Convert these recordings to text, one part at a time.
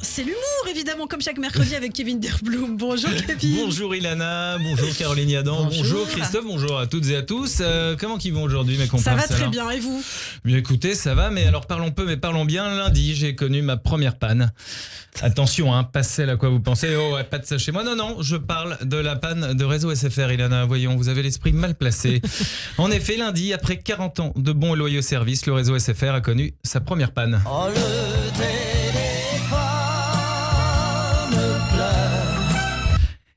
C'est l'humour, évidemment, comme chaque mercredi avec Kevin Derblum. Bonjour Kevin. Bonjour Ilana, bonjour Caroline Yadan, bonjour Christophe, bonjour à toutes et à tous. Comment qu'ils vont aujourd'hui mes comparses? Ça va très bien, et vous? Bien écoutez, ça va, mais alors parlons peu mais parlons bien. Lundi, j'ai connu ma première panne. Attention, pas celle à quoi vous pensez. Oh, pas de ça chez moi. Non, je parle de la panne de réseau SFR, Ilana. Voyons, vous avez l'esprit mal placé. En effet, lundi, après 40 ans de bons et loyaux services, le réseau SFR a connu sa première panne. Oh, le téléphone pleure.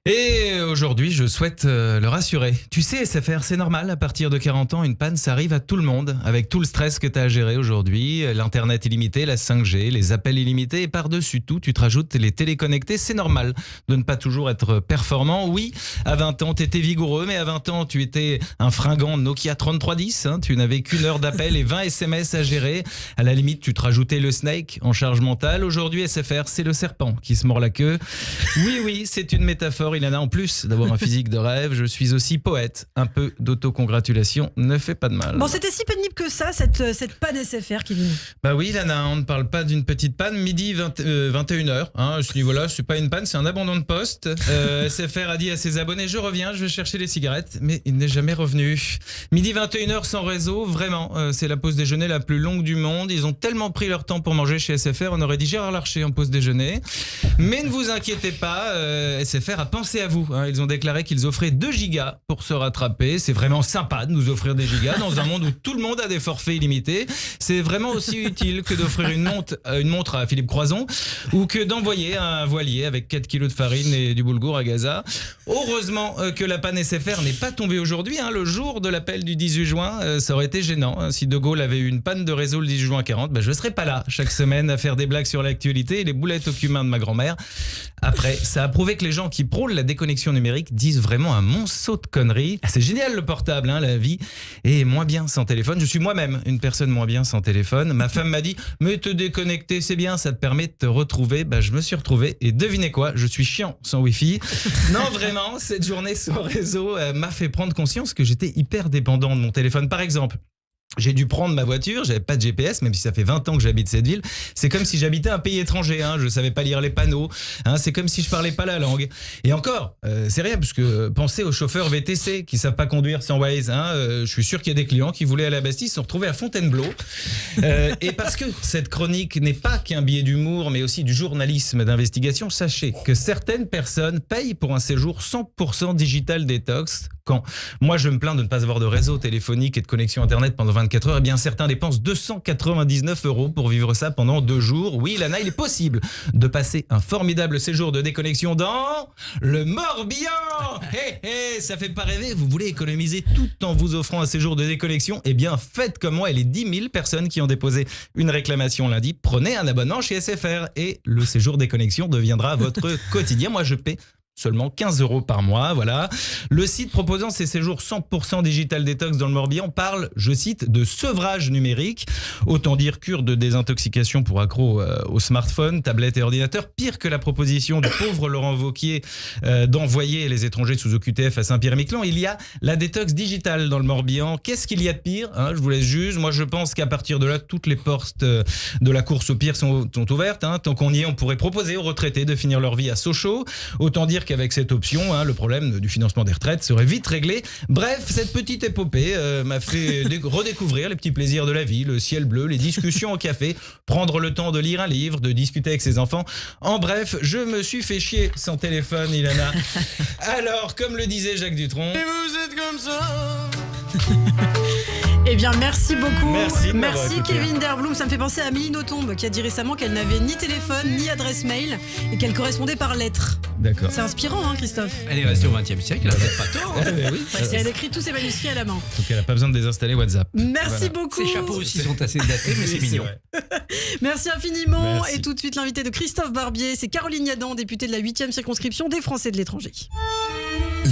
Et aujourd'hui, je souhaite le rassurer. Tu sais, SFR, c'est normal, à partir de 40 ans, une panne, ça arrive à tout le monde, avec tout le stress que tu as à gérer aujourd'hui, l'internet illimité, la 5G, les appels illimités, et par-dessus tout, tu te rajoutes les téléconnectés. C'est normal de ne pas toujours être performant. Oui, à 20 ans, tu étais vigoureux, mais à 20 ans, tu étais un fringant Nokia 3310, tu n'avais qu'une heure d'appel et 20 SMS à gérer. À la limite, tu te rajoutais le snake en charge mentale. Aujourd'hui, SFR, c'est le serpent qui se mord la queue. Oui, c'est une métaphore. Il en a en plus d'avoir un physique de rêve. Je suis aussi poète. Un peu d'autocongratulation ne fait pas de mal. Bon, c'était si pénible que ça, cette panne SFR, Kevin. Bah oui, Lana, on ne parle pas d'une petite panne. Midi 21h. Je dis voilà, c'est pas une panne, c'est un abandon de poste. SFR a dit à ses abonnés, je reviens, je vais chercher les cigarettes. Mais il n'est jamais revenu. Midi 21h sans réseau, vraiment, c'est la pause déjeuner la plus longue du monde. Ils ont tellement pris leur temps pour manger chez SFR, on aurait dit Gérard Larcher en pause déjeuner. Mais ne vous inquiétez pas, SFR a pensé à vous. Ils ont déclaré qu'ils offraient 2 gigas pour se rattraper. C'est vraiment sympa de nous offrir des gigas dans un monde où tout le monde a des forfaits illimités. C'est vraiment aussi utile que d'offrir une montre à Philippe Croison ou que d'envoyer un voilier avec 4 kilos de farine et du boulgour à Gaza. Heureusement que la panne SFR n'est pas tombée aujourd'hui, le jour de l'appel du 18 juin. Ça aurait été gênant. Si De Gaulle avait eu une panne de réseau le 18 juin 40, je ne serais pas là chaque semaine à faire des blagues sur l'actualité et les boulettes au cumin de ma grand-mère. Après, ça a prouvé que les gens qui prônent la déconnexion numérique disent vraiment un monceau de conneries. C'est génial le portable, la vie est moins bien sans téléphone. Je suis moi-même une personne moins bien sans téléphone. Ma femme m'a dit, mais te déconnecter c'est bien, ça te permet de te retrouver. Je me suis retrouvé et devinez quoi, je suis chiant sans Wi-Fi. Non vraiment, cette journée sans réseau m'a fait prendre conscience que j'étais hyper dépendant de mon téléphone. Par exemple, j'ai dû prendre ma voiture, j'avais pas de GPS, même si ça fait 20 ans que j'habite cette ville. C'est comme si j'habitais un pays étranger, je savais pas lire les panneaux, c'est comme si je parlais pas la langue. Et encore, c'est rien, parce que pensez aux chauffeurs VTC qui savent pas conduire sans Waze. Je suis sûr qu'il y a des clients qui voulaient aller à la Bastille, se sont retrouvés à Fontainebleau. Et parce que cette chronique n'est pas qu'un billet d'humour, mais aussi du journalisme d'investigation, sachez que certaines personnes payent pour un séjour 100% digital détox. Quand moi je me plains de ne pas avoir de réseau téléphonique et de connexion internet pendant 24 heures, certains dépensent 299 € pour vivre ça pendant 2 jours. Oui, Lana, il est possible de passer un formidable séjour de déconnexion dans le Morbihan. Ça fait pas rêver, vous voulez économiser tout en vous offrant un séjour de déconnexion? Faites comme moi et les 10 000 personnes qui ont déposé une réclamation lundi. Prenez un abonnement chez SFR et le séjour déconnexion deviendra votre quotidien. Moi, je paie seulement 15 € par mois, voilà. Le site proposant ces séjours 100% digital détox dans le Morbihan parle, je cite, de sevrage numérique. Autant dire cure de désintoxication pour accros au smartphone, tablette et ordinateur. Pire que la proposition du pauvre Laurent Wauquiez d'envoyer les étrangers sous OQTF à Saint-Pierre-et-Miquelon. Il y a la détox digitale dans le Morbihan. Qu'est-ce qu'il y a de pire? Je vous laisse juger. Moi, je pense qu'à partir de là, toutes les portes de la course au pire sont ouvertes. Tant qu'on y est, on pourrait proposer aux retraités de finir leur vie à Sochaux. Autant dire qu'avec cette option, le problème du financement des retraites serait vite réglé. Bref, cette petite épopée m'a fait redécouvrir les petits plaisirs de la vie, le ciel bleu, les discussions au café, prendre le temps de lire un livre, de discuter avec ses enfants. En bref, je me suis fait chier sans téléphone, Ilana. Alors, comme le disait Jacques Dutronc... Et vous êtes comme ça. Eh bien, merci beaucoup. Merci Kevin Derblum. Ça me fait penser à Amélie Nothomb qui a dit récemment qu'elle n'avait ni téléphone ni adresse mail et qu'elle correspondait par lettre. D'accord. C'est inspirant, Christophe? Elle est restée au XXe siècle, elle a peut-être pas tort. Oui. Et elle écrit tous ses manuscrits à la main. Donc elle n'a pas besoin de désinstaller WhatsApp. Merci beaucoup. Ses chapeaux aussi sont assez datés, mais c'est mignon. Merci infiniment. Merci. Et tout de suite, l'invité de Christophe Barbier, c'est Caroline Yadan, députée de la 8e circonscription des Français de l'étranger.